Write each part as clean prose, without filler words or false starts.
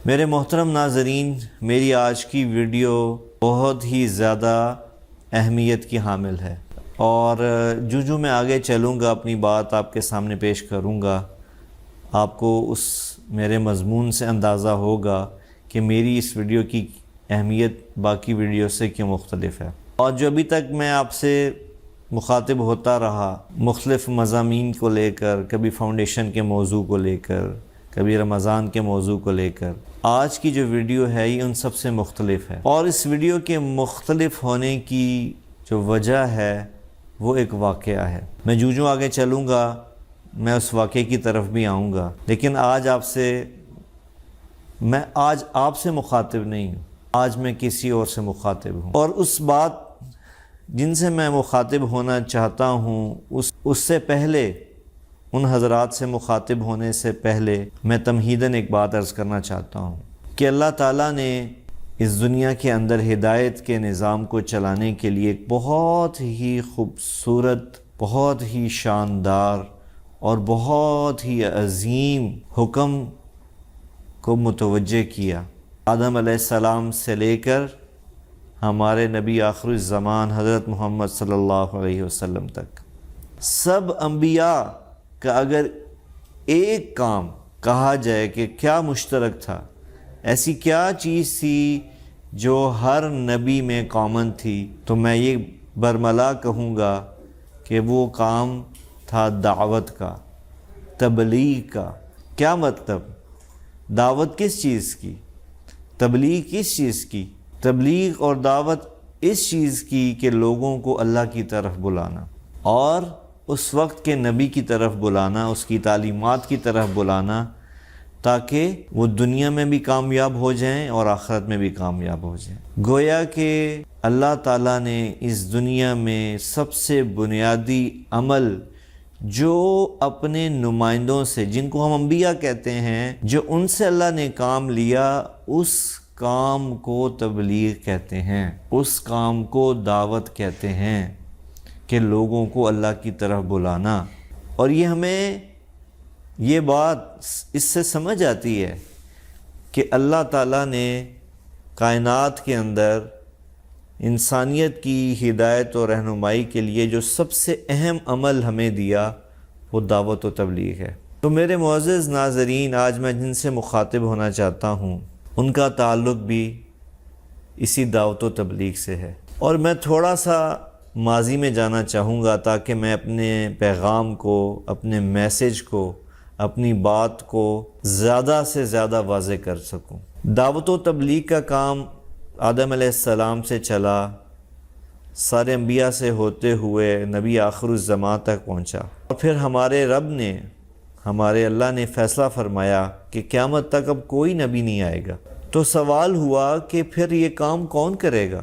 میرے محترم ناظرین، میری آج کی ویڈیو بہت ہی زیادہ اہمیت کی حامل ہے، اور جو میں آگے چلوں گا اپنی بات آپ کے سامنے پیش کروں گا، آپ کو اس میرے مضمون سے اندازہ ہوگا کہ میری اس ویڈیو کی اہمیت باقی ویڈیو سے کیوں مختلف ہے۔ اور جو ابھی تک میں آپ سے مخاطب ہوتا رہا مختلف مضامین کو لے کر، کبھی فاؤنڈیشن کے موضوع کو لے کر، کبھی رمضان کے موضوع کو لے کر، آج کی جو ویڈیو ہے یہ ان سب سے مختلف ہے۔ اور اس ویڈیو کے مختلف ہونے کی جو وجہ ہے وہ ایک واقعہ ہے۔ میں جو آگے چلوں گا میں اس واقعے کی طرف بھی آؤں گا، لیکن آج آپ سے مخاطب نہیں ہوں، آج میں کسی اور سے مخاطب ہوں، اور اس بات جن سے میں مخاطب ہونا چاہتا ہوں اس سے پہلے، ان حضرات سے مخاطب ہونے سے پہلے میں تمہیداً ایک بات عرض کرنا چاہتا ہوں کہ اللہ تعالیٰ نے اس دنیا کے اندر ہدایت کے نظام کو چلانے کے لیے ایک بہت ہی خوبصورت، بہت ہی شاندار اور بہت ہی عظیم حکم کو متوجہ کیا۔ آدم علیہ السلام سے لے کر ہمارے نبی آخر الزمان حضرت محمد صلی اللہ علیہ وسلم تک، سب انبیاء کا اگر ایک کام کہا جائے کہ کیا مشترک تھا، ایسی کیا چیز تھی جو ہر نبی میں کامن تھی، تو میں یہ برملا کہوں گا کہ وہ کام تھا دعوت کا، تبلیغ کا۔ کیا مطلب؟ دعوت کس چیز کی؟ تبلیغ کس چیز کی؟ تبلیغ اور دعوت اس چیز کی کہ لوگوں کو اللہ کی طرف بلانا، اور اس وقت کے نبی کی طرف بلانا، اس کی تعلیمات کی طرف بلانا، تاکہ وہ دنیا میں بھی کامیاب ہو جائیں اور آخرت میں بھی کامیاب ہو جائیں۔ گویا کہ اللہ تعالیٰ نے اس دنیا میں سب سے بنیادی عمل جو اپنے نمائندوں سے، جن کو ہم انبیاء کہتے ہیں، جو ان سے اللہ نے کام لیا، اس کام کو تبلیغ کہتے ہیں، اس کام کو دعوت کہتے ہیں، کہ لوگوں کو اللہ کی طرف بلانا۔ اور یہ ہمیں یہ بات اس سے سمجھ آتی ہے کہ اللہ تعالیٰ نے کائنات کے اندر انسانیت کی ہدایت و رہنمائی کے لیے جو سب سے اہم عمل ہمیں دیا وہ دعوت و تبلیغ ہے۔ تو میرے معزز ناظرین، آج میں جن سے مخاطب ہونا چاہتا ہوں ان کا تعلق بھی اسی دعوت و تبلیغ سے ہے، اور میں تھوڑا سا ماضی میں جانا چاہوں گا تاکہ میں اپنے پیغام کو، اپنے میسج کو، اپنی بات کو زیادہ سے زیادہ واضح کر سکوں۔ دعوت و تبلیغ کا کام آدم علیہ السلام سے چلا، سارے انبیاء سے ہوتے ہوئے نبی آخر الزمان تک پہنچا، اور پھر ہمارے رب نے، ہمارے اللہ نے فیصلہ فرمایا کہ قیامت تک اب کوئی نبی نہیں آئے گا۔ تو سوال ہوا کہ پھر یہ کام کون کرے گا؟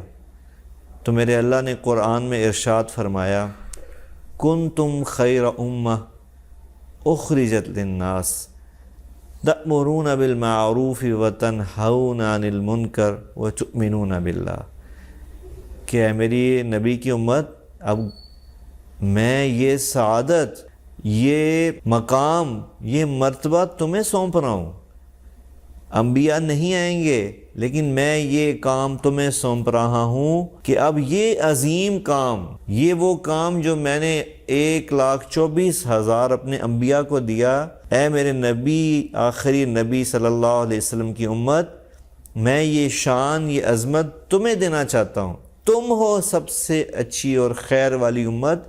تو میرے اللہ نے قرآن میں ارشاد فرمایا، کنتم خیر امہ اخرجت للناس تأمرون بالمعروف وتنہون عن المنکر وتؤمنون باللہ، کہ اے میری نبی کی امت، اب میں یہ سعادت، یہ مقام، یہ مرتبہ تمہیں سونپ رہا ہوں۔ انبیاء نہیں آئیں گے، لیکن میں یہ کام تمہیں سونپ رہا ہوں کہ اب یہ عظیم کام، یہ وہ کام جو میں نے 1,24,000 اپنے انبیاء کو دیا، اے میرے نبی، آخری نبی صلی اللہ علیہ وسلم کی امت، میں یہ شان، یہ عظمت تمہیں دینا چاہتا ہوں۔ تم ہو سب سے اچھی اور خیر والی امت،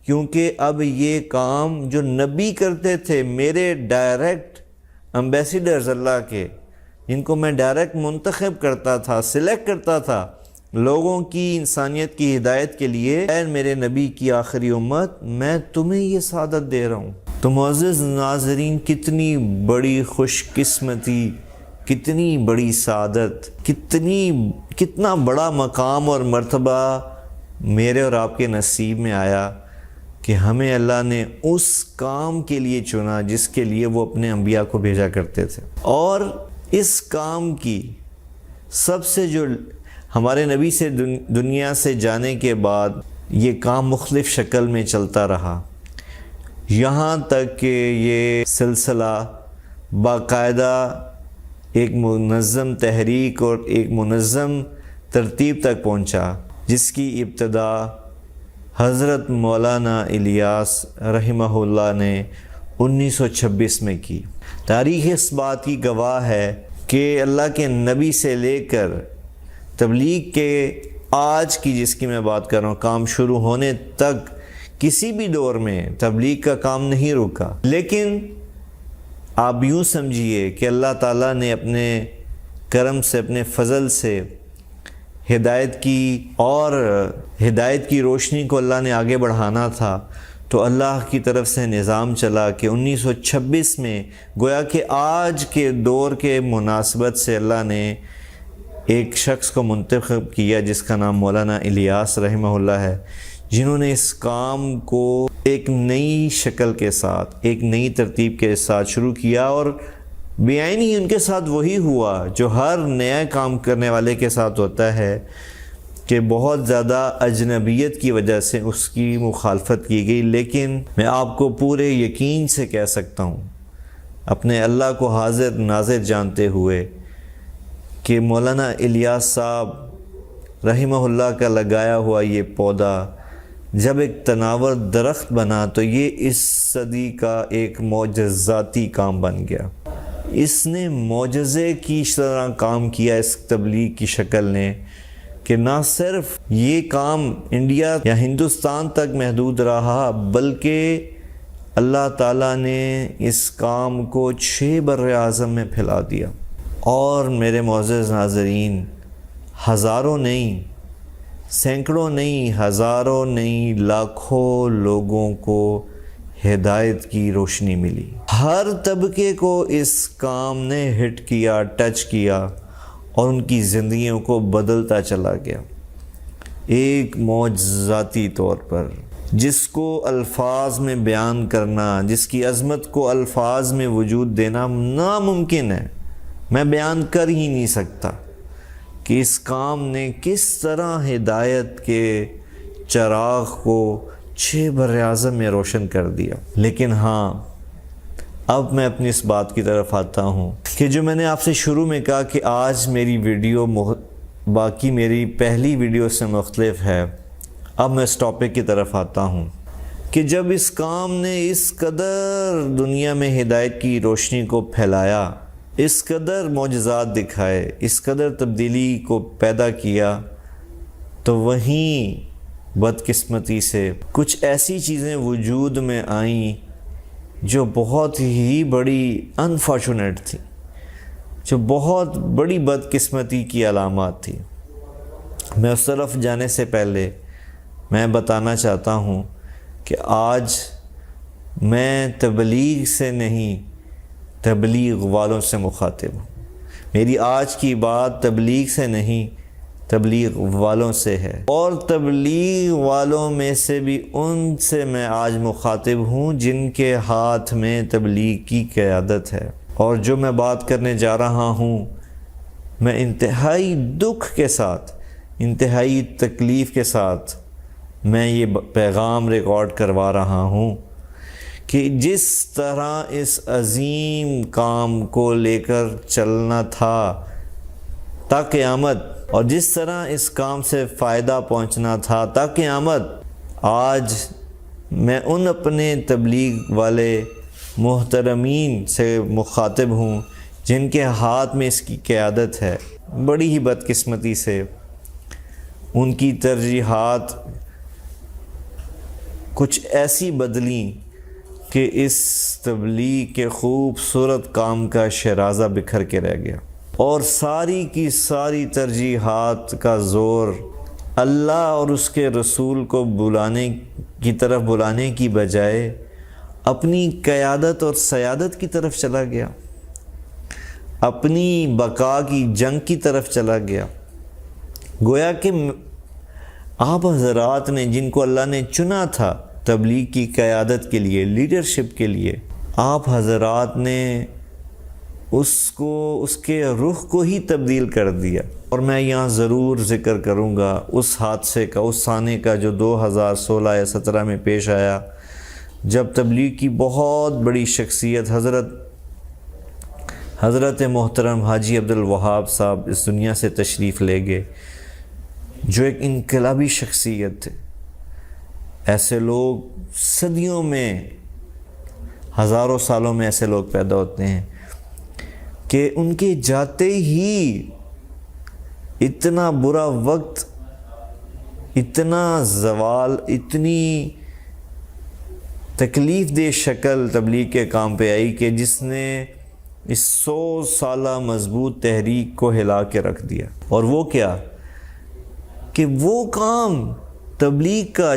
کیونکہ اب یہ کام جو نبی کرتے تھے، میرے ڈائریکٹ امبیسیڈرز اللہ کے، جن کو میں ڈائریکٹ منتخب کرتا تھا، سلیکٹ کرتا تھا لوگوں کی، انسانیت کی ہدایت کے لیے، اے میرے نبی کی آخری امت، میں تمہیں یہ سعادت دے رہا ہوں۔ تو معزز ناظرین، کتنی بڑی خوش قسمتی، کتنی بڑی سعادت، کتنا بڑا مقام اور مرتبہ میرے اور آپ کے نصیب میں آیا کہ ہمیں اللہ نے اس کام کے لیے چنا جس کے لیے وہ اپنے انبیاء کو بھیجا کرتے تھے۔ اور اس کام کی سب سے جو ہمارے نبی سے دنیا سے جانے کے بعد یہ کام مختلف شکل میں چلتا رہا، یہاں تک کہ یہ سلسلہ باقاعدہ ایک منظم تحریک اور ایک منظم ترتیب تک پہنچا، جس کی ابتدا حضرت مولانا الیاس رحمہ اللہ نے 1926 میں کی۔ تاریخ اس بات کی گواہ ہے کہ اللہ کے نبی سے لے کر تبلیغ کے آج کی جس کی میں بات کر رہا ہوں کام شروع ہونے تک کسی بھی دور میں تبلیغ کا کام نہیں رکا۔ لیکن آپ یوں سمجھیے کہ اللہ تعالیٰ نے اپنے کرم سے، اپنے فضل سے ہدایت کی، اور ہدایت کی روشنی کو اللہ نے آگے بڑھانا تھا، تو اللہ کی طرف سے نظام چلا کہ 1926 میں گویا کہ آج کے دور کے مناسبت سے اللہ نے ایک شخص کو منتخب کیا جس کا نام مولانا الیاس رحمہ اللہ ہے، جنہوں نے اس کام کو ایک نئی شکل کے ساتھ، ایک نئی ترتیب کے ساتھ شروع کیا، اور بیان ہی ان کے ساتھ وہی ہوا جو ہر نیا کام کرنے والے کے ساتھ ہوتا ہے کہ بہت زیادہ اجنبیت کی وجہ سے اس کی مخالفت کی گئی۔ لیکن میں آپ کو پورے یقین سے کہہ سکتا ہوں، اپنے اللہ کو حاضر ناظر جانتے ہوئے، کہ مولانا الیاس صاحب رحمہ اللہ کا لگایا ہوا یہ پودا جب ایک تناور درخت بنا تو یہ اس صدی کا ایک معجزاتی کام بن گیا۔ اس نے معجزے کی طرح کام کیا اس تبلیغ کی شکل نے، کہ نہ صرف یہ کام انڈیا یا ہندوستان تک محدود رہا، بلکہ اللہ تعالیٰ نے اس کام کو 6 بر اعظم میں پھیلا دیا۔ اور میرے معزز ناظرین، ہزاروں نہیں، سینکڑوں نہیں، ہزاروں نہیں، لاکھوں لوگوں کو ہدایت کی روشنی ملی۔ ہر طبقے کو اس کام نے ہٹ کیا، ٹچ کیا، اور ان کی زندگیوں کو بدلتا چلا گیا ایک معجزاتی طور پر، جس کو الفاظ میں بیان کرنا، جس کی عظمت کو الفاظ میں وجود دینا ناممکن ہے۔ میں بیان کر ہی نہیں سکتا کہ اس کام نے کس طرح ہدایت کے چراغ کو 6 بر اعظم میں روشن کر دیا۔ لیکن ہاں، اب میں اپنی اس بات کی طرف آتا ہوں کہ جو میں نے آپ سے شروع میں کہا کہ آج میری ویڈیو باقی میری پہلی ویڈیو سے مختلف ہے۔ اب میں اس ٹاپک کی طرف آتا ہوں کہ جب اس کام نے اس قدر دنیا میں ہدایت کی روشنی کو پھیلایا، اس قدر معجزات دکھائے، اس قدر تبدیلی کو پیدا کیا، تو وہیں بدقسمتی سے کچھ ایسی چیزیں وجود میں آئیں جو بہت ہی بڑی انفارچونیٹ تھی، جو بہت بڑی بدقسمتی کی علامات تھی۔ میں اس طرف جانے سے پہلے میں بتانا چاہتا ہوں کہ آج میں تبلیغ سے نہیں، تبلیغ والوں سے مخاطب ہوں۔ میری آج کی بات تبلیغ سے نہیں، تبلیغ والوں سے ہے، اور تبلیغ والوں میں سے بھی ان سے میں آج مخاطب ہوں جن کے ہاتھ میں تبلیغ کی قیادت ہے۔ اور جو میں بات کرنے جا رہا ہوں، میں انتہائی دکھ کے ساتھ، انتہائی تکلیف کے ساتھ میں یہ پیغام ریکارڈ کروا رہا ہوں کہ جس طرح اس عظیم کام کو لے کر چلنا تھا تا قیامت، اور جس طرح اس کام سے فائدہ پہنچنا تھا تا قیامت، آج میں ان اپنے تبلیغ والے محترمین سے مخاطب ہوں جن کے ہاتھ میں اس کی قیادت ہے۔ بڑی ہی بدقسمتی سے ان کی ترجیحات کچھ ایسی بدلیں کہ اس تبلیغ کے خوبصورت کام کا شیرازہ بکھر کے رہ گیا، اور ساری کی ساری ترجیحات کا زور اللہ اور اس کے رسول کو بلانے کی بجائے اپنی قیادت اور سیادت کی طرف چلا گیا، اپنی بقا کی جنگ کی طرف چلا گیا۔ گویا کہ آپ حضرات نے، جن کو اللہ نے چنا تھا تبلیغ کی قیادت کے لیے، لیڈرشپ کے لیے، آپ حضرات نے اس کے رخ کو ہی تبدیل کر دیا۔ اور میں یہاں ضرور ذکر کروں گا اس حادثے کا، اس سانے کا جو 2016 یا 17 میں پیش آیا، جب تبلیغ کی بہت بڑی شخصیت حضرت حضرت محترم حاجی عبدالوہاب صاحب اس دنیا سے تشریف لے گئے، جو ایک انقلابی شخصیت تھے۔ ایسے لوگ صدیوں میں، ہزاروں سالوں میں ایسے لوگ پیدا ہوتے ہیں کہ ان کے جاتے ہی اتنا برا وقت، اتنا زوال، اتنی تکلیف دہ شکل تبلیغ کے کام پہ آئی کہ جس نے اس 100 سالہ مضبوط تحریک کو ہلا کے رکھ دیا۔ اور وہ کیا کہ وہ کام تبلیغ کا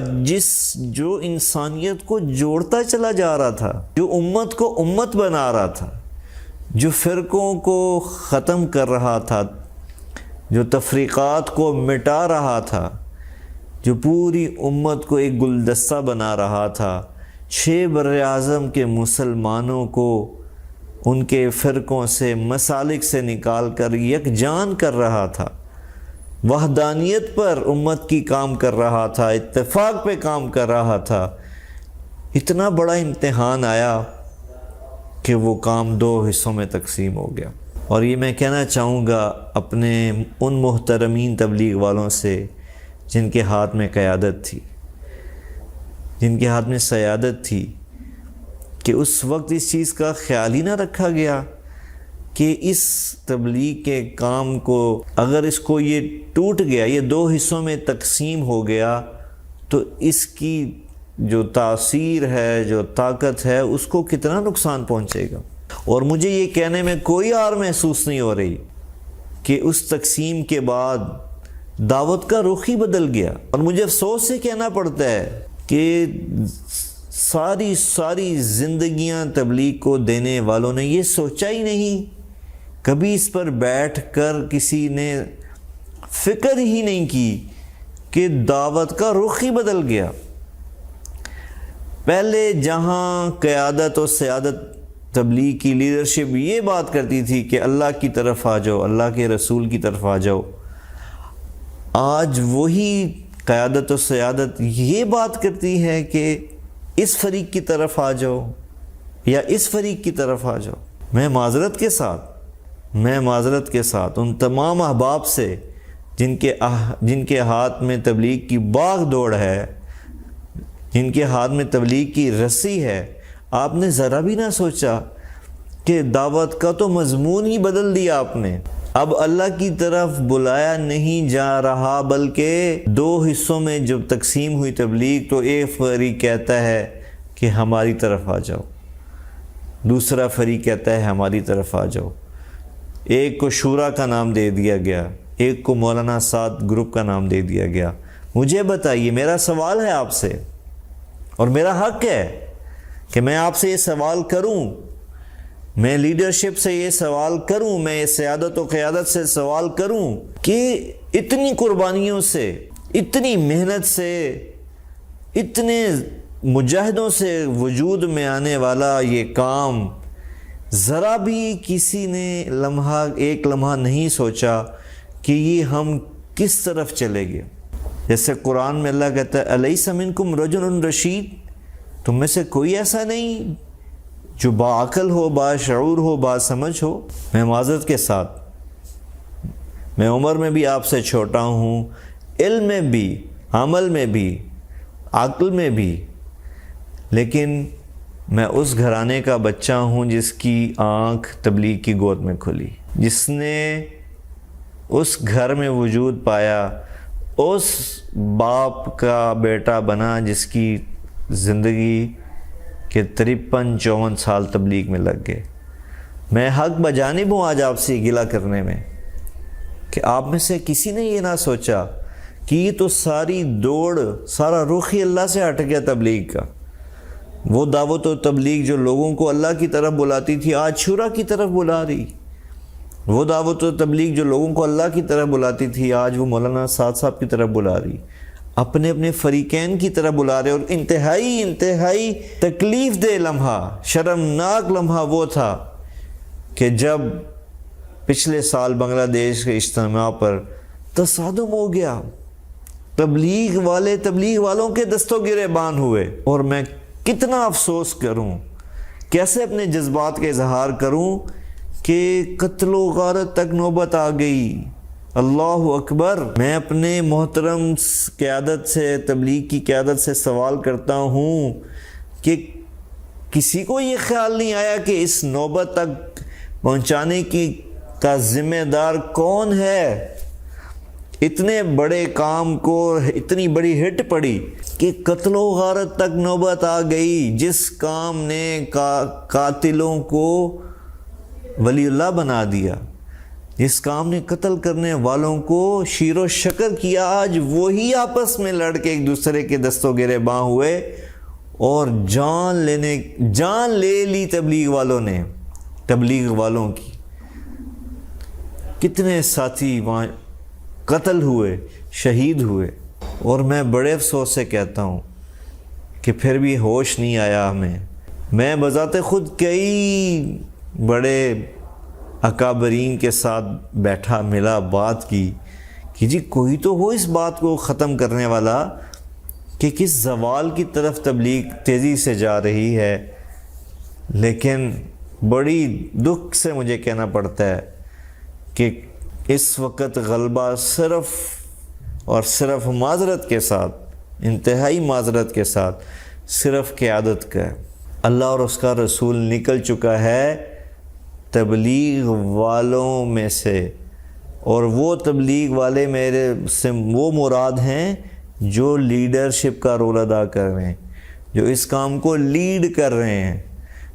جو انسانیت کو جوڑتا چلا جا رہا تھا، جو امت کو امت بنا رہا تھا، جو فرقوں کو ختم کر رہا تھا، جو تفریقات کو مٹا رہا تھا، جو پوری امت کو ایک گلدستہ بنا رہا تھا، 6 براعظم کے مسلمانوں کو ان کے فرقوں سے، مسالک سے نکال کر یکجان کر رہا تھا، وحدانیت پر امت کی کام کر رہا تھا، اتفاق پہ کام کر رہا تھا، اتنا بڑا امتحان آیا کہ وہ کام 2 حصوں میں تقسیم ہو گیا۔ اور یہ میں کہنا چاہوں گا اپنے ان محترمین تبلیغ والوں سے جن کے ہاتھ میں قیادت تھی، جن کے ہاتھ میں سیادت تھی، کہ اس وقت اس چیز کا خیال ہی نہ رکھا گیا کہ اس تبلیغ کے کام کو اگر اس کو یہ ٹوٹ گیا، یہ 2 حصوں میں تقسیم ہو گیا، تو اس کی جو تاثیر ہے، جو طاقت ہے، اس کو کتنا نقصان پہنچے گا۔ اور مجھے یہ کہنے میں کوئی عار محسوس نہیں ہو رہی کہ اس تقسیم کے بعد دعوت کا رخ ہی بدل گیا۔ اور مجھے افسوس سے کہنا پڑتا ہے کہ ساری زندگیاں تبلیغ کو دینے والوں نے یہ سوچا ہی نہیں، کبھی اس پر بیٹھ کر کسی نے فکر ہی نہیں کی کہ دعوت کا رخ ہی بدل گیا۔ پہلے جہاں قیادت و سیادت تبلیغ کی لیڈرشپ یہ بات کرتی تھی کہ اللہ کی طرف آ جاؤ، اللہ کے رسول کی طرف آ جاؤ، آج وہی قیادت و سیادت یہ بات کرتی ہے کہ اس فریق کی طرف آ جاؤ یا اس فریق کی طرف آ جاؤ۔ میں معذرت کے ساتھ ان تمام احباب سے جن کے ہاتھ میں تبلیغ کی باغ دوڑ ہے، جن کے ہاتھ میں تبلیغ کی رسی ہے، آپ نے ذرا بھی نہ سوچا کہ دعوت کا تو مضمون ہی بدل دیا آپ نے۔ اب اللہ کی طرف بلایا نہیں جا رہا، بلکہ 2 حصوں میں جب تقسیم ہوئی تبلیغ تو ایک فریق کہتا ہے کہ ہماری طرف آ جاؤ، دوسرا فریق کہتا ہے ہماری طرف آ جاؤ۔ ایک کو شورا کا نام دے دیا گیا، ایک کو مولانا سعد گروپ کا نام دے دیا گیا۔ مجھے بتائیے، میرا سوال ہے آپ سے، اور میرا حق ہے کہ میں آپ سے یہ سوال کروں، میں لیڈرشپ سے یہ سوال کروں، میں سیادت و قیادت سے سوال کروں کہ اتنی قربانیوں سے، اتنی محنت سے، اتنے مجاہدوں سے وجود میں آنے والا یہ کام، ذرا بھی کسی نے ایک لمحہ نہیں سوچا کہ یہ ہم کس طرف چلے گئے۔ جیسے قرآن میں اللہ کہتا ہے الیس منکم رجل رشید، تم میں سے کوئی ایسا نہیں جو باعقل ہو، باشعور ہو، باسمجھ ہو۔ میں معذرت کے ساتھ، میں عمر میں بھی آپ سے چھوٹا ہوں، علم میں بھی، عمل میں بھی، عقل میں بھی، لیکن میں اس گھرانے کا بچہ ہوں جس کی آنکھ تبلیغ کی گود میں کھلی، جس نے اس گھر میں وجود پایا، اس باپ کا بیٹا بنا جس کی زندگی کے 53-54 سال تبلیغ میں لگ گئے۔ میں حق بجانب ہوں آج آپ سے گلہ کرنے میں کہ آپ میں سے کسی نے یہ نہ سوچا کہ یہ تو ساری دوڑ، سارا رخ ہی اللہ سے ہٹ گیا تبلیغ کا۔ وہ دعوت و تبلیغ جو لوگوں کو اللہ کی طرف بلاتی تھی آج شورا کی طرف بلا رہی، وہ دعوت و تبلیغ جو لوگوں کو اللہ کی طرف بلاتی تھی آج وہ مولانا سعد صاحب کی طرف بلا رہی، اپنے اپنے فریقین کی طرف بلا رہے۔ اور انتہائی تکلیف دہ لمحہ، شرمناک لمحہ وہ تھا کہ جب پچھلے سال بنگلہ دیش کے اجتماع پر تصادم ہو گیا، تبلیغ والوں کے دستوں گریبان ہوئے۔ اور میں کتنا افسوس کروں، کیسے اپنے جذبات کا اظہار کروں کہ کہ قتل و غارت تک نوبت آ گئی۔ اللہ اکبر۔ میں اپنے محترم قیادت سے، تبلیغ کی قیادت سے سوال کرتا ہوں کہ کسی کو یہ خیال نہیں آیا کہ اس نوبت تک پہنچانے کا ذمہ دار کون ہے؟ اتنے بڑے کام کو اتنی بڑی ہٹ پڑی کہ قتل و غارت تک نوبت آ گئی، جس کام نے قاتلوں کو ولی اللہ بنا دیا، جس کام نے قتل کرنے والوں کو شیر و شکر کیا، آج وہی آپس میں لڑ کے ایک دوسرے کے دستوں گرے باں ہوئے اور جان لے لی تبلیغ والوں نے، تبلیغ والوں کی۔ کتنے ساتھی وہاں قتل ہوئے، شہید ہوئے، اور میں بڑے افسوس سے کہتا ہوں کہ پھر بھی ہوش نہیں آیا ہمیں۔ میں بذات خود کئی بڑے اکابرین کے ساتھ بیٹھا، ملا، بات کی کہ جی کوئی تو ہو اس بات کو ختم کرنے والا کہ کس زوال کی طرف تبلیغ تیزی سے جا رہی ہے، لیکن بڑی دکھ سے مجھے کہنا پڑتا ہے کہ اس وقت غلبہ صرف اور صرف معذرت کے ساتھ، انتہائی معذرت کے ساتھ، صرف قیادت کا ہے۔ اللہ اور اس کا رسول نکل چکا ہے تبلیغ والوں میں سے، اور وہ تبلیغ والے میرے سے وہ مراد ہیں جو لیڈرشپ کا رول ادا کر رہے ہیں، جو اس کام کو لیڈ کر رہے ہیں،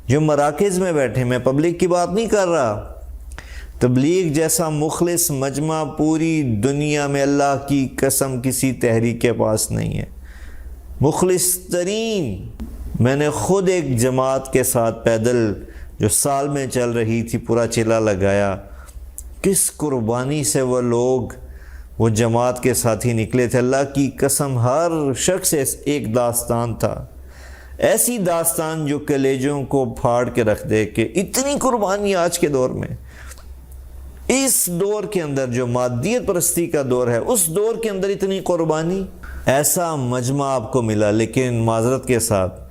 جو مراکز میں بیٹھے۔ میں پبلک کی بات نہیں کر رہا۔ تبلیغ جیسا مخلص مجمع پوری دنیا میں اللہ کی قسم کسی تحریک کے پاس نہیں ہے، مخلص ترین۔ میں نے خود ایک جماعت کے ساتھ پیدل جو سال میں چل رہی تھی پورا چلا لگایا، کس قربانی سے وہ لوگ وہ جماعت کے ساتھ ہی نکلے تھے۔ اللہ کی قسم ہر شخص ایک داستان تھا، ایسی داستان جو کلیجوں کو پھاڑ کے رکھ دے کہ اتنی قربانی آج کے دور میں، اس دور کے اندر جو مادیت پرستی کا دور ہے، اس دور کے اندر اتنی قربانی۔ ایسا مجمع آپ کو ملا، لیکن معذرت کے ساتھ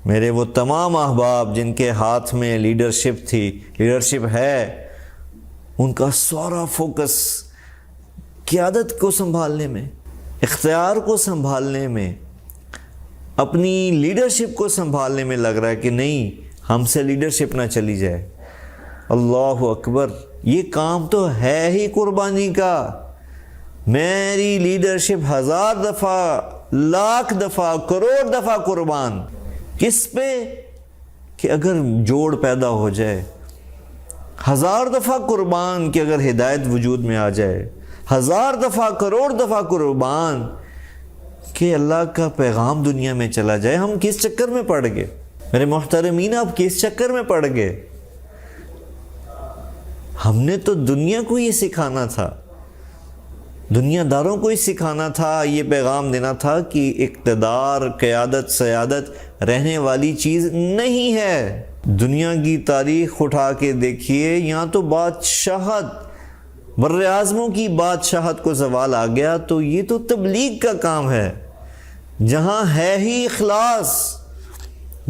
میرے وہ تمام احباب جن کے ہاتھ میں لیڈرشپ تھی، لیڈرشپ ہے، ان کا سارا فوکس قیادت کو سنبھالنے میں، اختیار کو سنبھالنے میں، اپنی لیڈرشپ کو سنبھالنے میں لگ رہا ہے کہ نہیں ہم سے لیڈرشپ نہ چلی جائے۔ اللہ اکبر۔ یہ کام تو ہے ہی قربانی کا۔ میری لیڈرشپ 1000 دفعہ، لاکھ دفعہ، کروڑ دفعہ قربان۔ کس پہ؟ کہ اگر جوڑ پیدا ہو جائے۔ 1000 دفعہ قربان کہ اگر ہدایت وجود میں آ جائے۔ 1000 دفعہ، کروڑ دفعہ قربان کہ اللہ کا پیغام دنیا میں چلا جائے۔ ہم کس چکر میں پڑ گئے میرے محترمین؟ آپ کس چکر میں پڑ گئے؟ ہم نے تو دنیا کو یہ سکھانا تھا، دنیا داروں کو ہی سکھانا تھا، یہ پیغام دینا تھا کہ اقتدار، قیادت، سیادت رہنے والی چیز نہیں ہے۔ دنیا کی تاریخ اٹھا کے دیکھیے، یہاں تو بادشاہت، بر اعظموں کی بادشاہت کو زوال آ گیا، تو یہ تو تبلیغ کا کام ہے۔ جہاں ہے ہی اخلاص،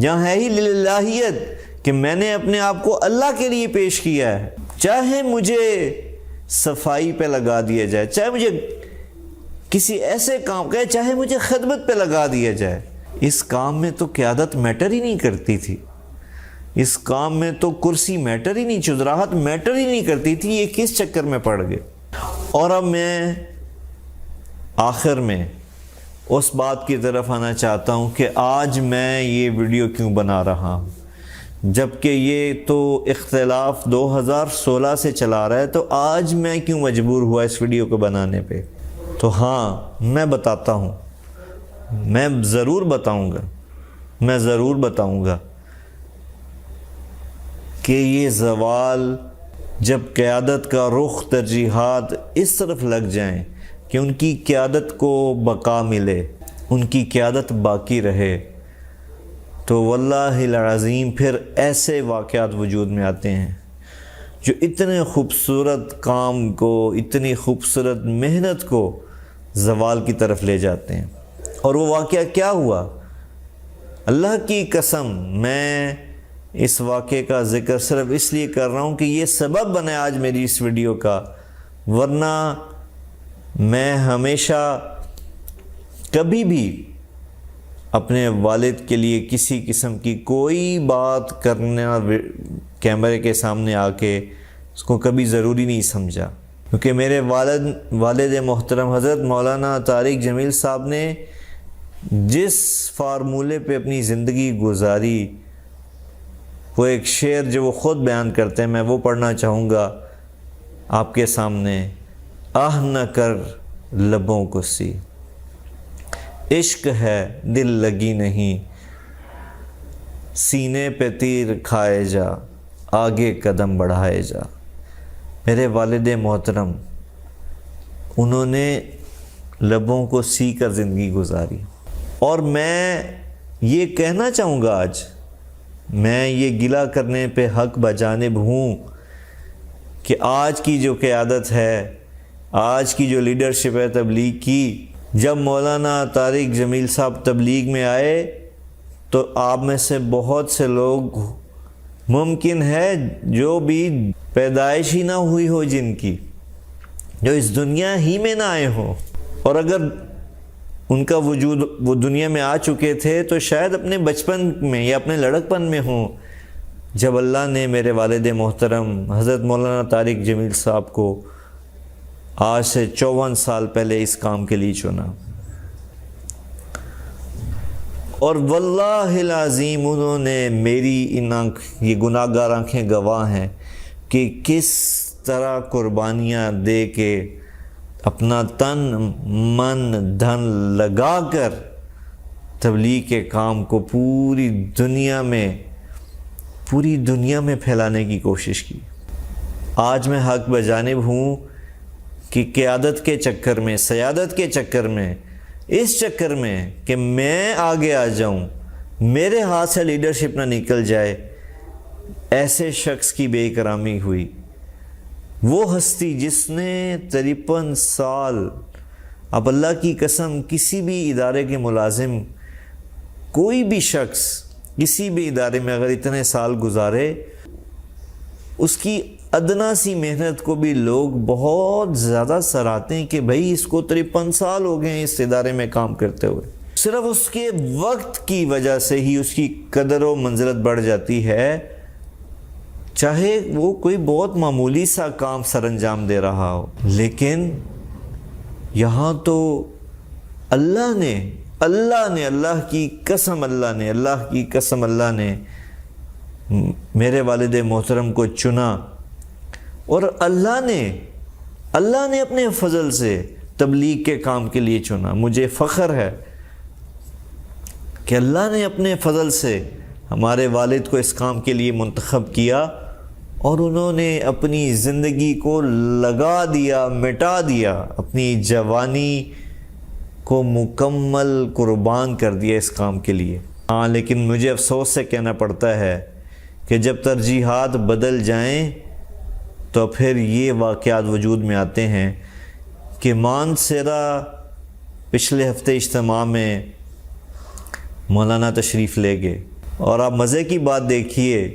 جہاں ہے ہی للہیت کہ میں نے اپنے آپ کو اللہ کے لیے پیش کیا ہے، چاہے مجھے صفائی پہ لگا دیا جائے، چاہے مجھے کسی ایسے کام کہ چاہے مجھے خدمت پہ لگا دیا جائے، اس کام میں تو قیادت میٹر ہی نہیں کرتی تھی، اس کام میں تو کرسی میٹر ہی نہیں، چودراہٹ میٹر ہی نہیں کرتی تھی۔ یہ کس چکر میں پڑ گئے؟ اور اب میں آخر میں اس بات کی طرف آنا چاہتا ہوں کہ آج میں یہ ویڈیو کیوں بنا رہا ہوں، جبکہ یہ تو اختلاف 2016 سے چلا رہا ہے، تو آج میں کیوں مجبور ہوا اس ویڈیو کو بنانے پہ؟ تو ہاں، میں بتاتا ہوں، میں ضرور بتاؤں گا کہ یہ زوال جب قیادت کا رخ، ترجیحات اس طرف لگ جائیں کہ ان کی قیادت کو بقا ملے، ان کی قیادت باقی رہے، تو واللہ العظیم پھر ایسے واقعات وجود میں آتے ہیں جو اتنے خوبصورت کام کو، اتنی خوبصورت محنت کو زوال کی طرف لے جاتے ہیں۔ اور وہ واقعہ کیا ہوا؟ اللہ کی قسم، میں اس واقعے کا ذکر صرف اس لیے کر رہا ہوں کہ یہ سبب بنے آج میری اس ویڈیو کا، ورنہ میں ہمیشہ کبھی بھی اپنے والد کے لیے کسی قسم کی کوئی بات کرنا کیمرے کے سامنے آ کے اس کو کبھی ضروری نہیں سمجھا، کیونکہ میرے والد محترم حضرت مولانا طارق جمیل صاحب نے جس فارمولے پہ اپنی زندگی گزاری، وہ ایک شعر جو وہ خود بیان کرتے ہیں، میں وہ پڑھنا چاہوں گا آپ کے سامنے۔ آہ نہ کر لبوں کو سی، عشق ہے دل لگی نہیں، سینے پہ تیر کھائے جا، آگے قدم بڑھائے جا۔ میرے والد محترم، انہوں نے لبوں کو سی کر زندگی گزاری، اور میں یہ کہنا چاہوں گا آج، میں یہ گلہ کرنے پہ حق بجانب ہوں کہ آج کی جو قیادت ہے، آج کی جو لیڈرشپ ہے تبلیغ کی، جب مولانا طارق جمیل صاحب تبلیغ میں آئے تو آپ میں سے بہت سے لوگ ممکن ہے جو بھی پیدائش ہی نہ ہوئی ہو، جن کی جو اس دنیا ہی میں نہ آئے ہوں، اور اگر ان کا وجود وہ دنیا میں آ چکے تھے تو شاید اپنے بچپن میں یا اپنے لڑکپن میں ہوں، جب اللہ نے میرے والد محترم حضرت مولانا طارق جمیل صاحب کو آج سے 54 سال پہلے اس کام کے لیے چنا۔ اور واللہ العظیم انہوں نے میری یہ گناہ گار آنکھیں گواہ ہیں کہ کس طرح قربانیاں دے کے اپنا تن من دھن لگا کر تبلیغ کے کام کو پوری دنیا میں پھیلانے کی کوشش کی۔ آج میں حق بجانب ہوں کہ قیادت کے چکر میں، سیادت کے چکر میں، اس چکر میں کہ میں آگے آ جاؤں، میرے ہاتھ سے لیڈرشپ نہ نکل جائے، ایسے شخص کی بے اکرامی ہوئی۔ وہ ہستی جس نے 53 سال، اب اللہ کی قسم کسی بھی ادارے کے ملازم، کوئی بھی شخص کسی بھی ادارے میں اگر اتنے سال گزارے، اس کی ادنا سی محنت کو بھی لوگ بہت زیادہ سراہتے ہیں کہ بھئی اس کو 53 سال ہو گئے ہیں اس ادارے میں کام کرتے ہوئے۔ صرف اس کے وقت کی وجہ سے ہی اس کی قدر و منزلت بڑھ جاتی ہے، چاہے وہ کوئی بہت معمولی سا کام سر انجام دے رہا ہو۔ لیکن یہاں تو اللہ کی قسم اللہ نے میرے والد محترم کو چنا، اور اللہ نے اپنے فضل سے تبلیغ کے کام کے لیے چنا۔ مجھے فخر ہے کہ اللہ نے اپنے فضل سے ہمارے والد کو اس کام کے لیے منتخب کیا، اور انہوں نے اپنی زندگی کو لگا دیا، مٹا دیا، اپنی جوانی کو مکمل قربان کر دیا اس کام کے لیے۔ ہاں، لیکن مجھے افسوس سے کہنا پڑتا ہے کہ جب ترجیحات بدل جائیں تو پھر یہ واقعات وجود میں آتے ہیں کہ مانسیرا پچھلے ہفتے اجتماع میں مولانا تشریف لے گئے، اور آپ مزے کی بات دیکھیے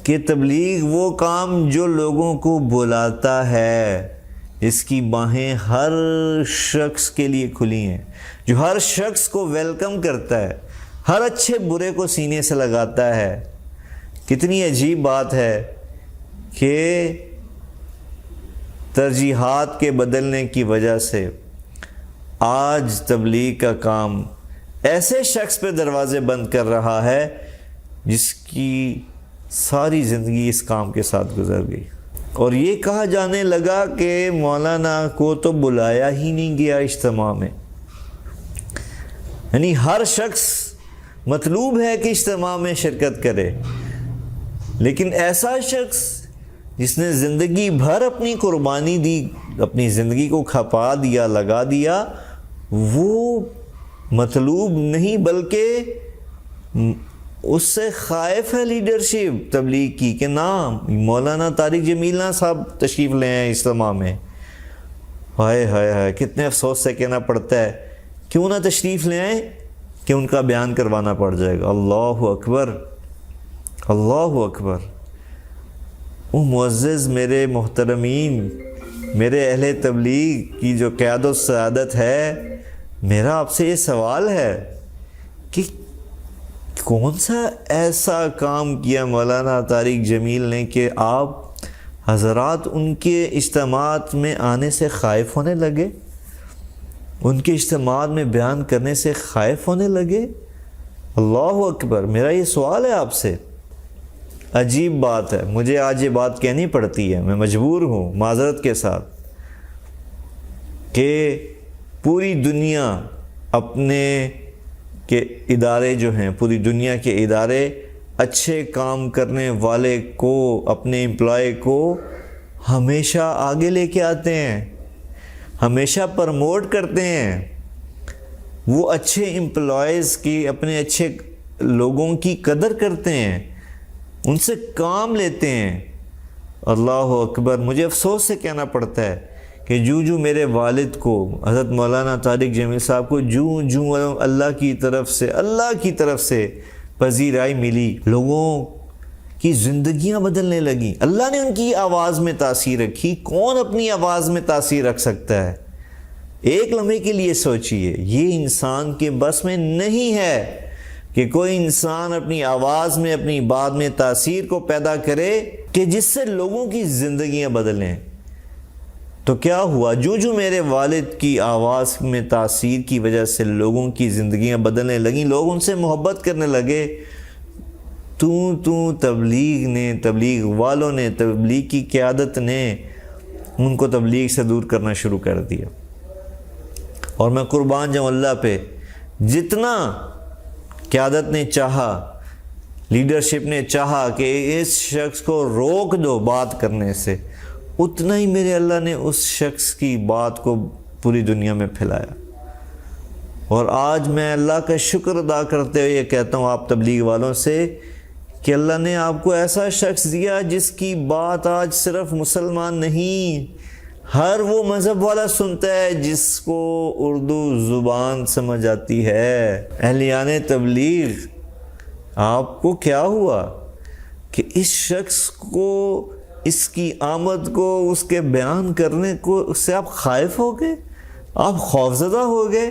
کہ تبلیغ وہ کام جو لوگوں کو بلاتا ہے، اس کی باہیں ہر شخص کے لیے کھلی ہیں، جو ہر شخص کو ویلکم کرتا ہے، ہر اچھے برے کو سینے سے لگاتا ہے۔ کتنی عجیب بات ہے کہ ترجیحات کے بدلنے کی وجہ سے آج تبلیغ کا کام ایسے شخص پہ دروازے بند کر رہا ہے جس کی ساری زندگی اس کام کے ساتھ گزر گئی، اور یہ کہا جانے لگا کہ مولانا کو تو بلایا ہی نہیں گیا اجتماع میں۔ یعنی ہر شخص مطلوب ہے کہ اجتماع میں شرکت کرے، لیکن ایسا شخص جس نے زندگی بھر اپنی قربانی دی، اپنی زندگی کو کھپا دیا، لگا دیا، وہ مطلوب نہیں بلکہ اس سے خائف ہے لیڈرشپ تبلیغ کی کہ نہ مولانا طارق جمیل صاحب تشریف لے آئیں اجتماع میں۔ ہائے ہائے ہائے، کتنے افسوس سے کہنا پڑتا ہے، کیوں نہ تشریف لے آئیں کہ ان کا بیان کروانا پڑ جائے گا۔ اللہ اکبر، اللہ اکبر۔ وہ معزز میرے محترمین، میرے اہل تبلیغ کی جو قیادت و سعادت ہے، میرا آپ سے یہ سوال ہے کہ کون سا ایسا کام کیا مولانا طارق جمیل نے کہ آپ حضرات ان کے اجتماعات میں آنے سے خائف ہونے لگے، ان کے اجتماعات میں بیان کرنے سے خائف ہونے لگے؟ اللہ اکبر۔ میرا یہ سوال ہے آپ سے۔ عجیب بات ہے، مجھے آج یہ بات کہنی پڑتی ہے، میں مجبور ہوں معذرت کے ساتھ، کہ پوری دنیا اپنے کے ادارے جو ہیں، پوری دنیا کے ادارے اچھے کام کرنے والے کو، اپنے امپلائی کو ہمیشہ آگے لے کے آتے ہیں، ہمیشہ پرموٹ کرتے ہیں۔ وہ اچھے امپلائیز کی، اپنے اچھے لوگوں کی قدر کرتے ہیں، ان سے کام لیتے ہیں۔ اللہ اکبر۔ مجھے افسوس سے کہنا پڑتا ہے کہ جو میرے والد کو، حضرت مولانا طارق جمیل صاحب کو جو اللہ کی طرف سے پذیرائی ملی، لوگوں کی زندگیاں بدلنے لگیں، اللہ نے ان کی آواز میں تاثیر رکھی۔ کون اپنی آواز میں تاثیر رکھ سکتا ہے؟ ایک لمحے کے لیے سوچئے، یہ انسان کے بس میں نہیں ہے کہ کوئی انسان اپنی آواز میں، اپنی بات میں تاثیر کو پیدا کرے کہ جس سے لوگوں کی زندگیاں بدلیں۔ تو کیا ہوا؟ جو میرے والد کی آواز میں تاثیر کی وجہ سے لوگوں کی زندگیاں بدلنے لگیں، لوگ ان سے محبت کرنے لگے، تبلیغ والوں نے، تبلیغ کی قیادت نے ان کو تبلیغ سے دور کرنا شروع کر دیا۔ اور میں قربان جاؤں اللہ پہ، جتنا قیادت نے چاہا، لیڈرشپ نے چاہا کہ اس شخص کو روک دو بات کرنے سے، اتنا ہی میرے اللہ نے اس شخص کی بات کو پوری دنیا میں پھیلایا۔ اور آج میں اللہ کا شکر ادا کرتے ہوئے یہ کہتا ہوں آپ تبلیغ والوں سے کہ اللہ نے آپ کو ایسا شخص دیا جس کی بات آج صرف مسلمان نہیں، ہر وہ مذہب والا سنتا ہے جس کو اردو زبان سمجھ آتی ہے۔ اہلیان تبلیغ، آپ کو کیا ہوا کہ اس شخص کو، اس کی آمد کو، اس کے بیان کرنے کو، اس سے آپ خائف ہو گئے، آپ خوفزدہ ہو گئے؟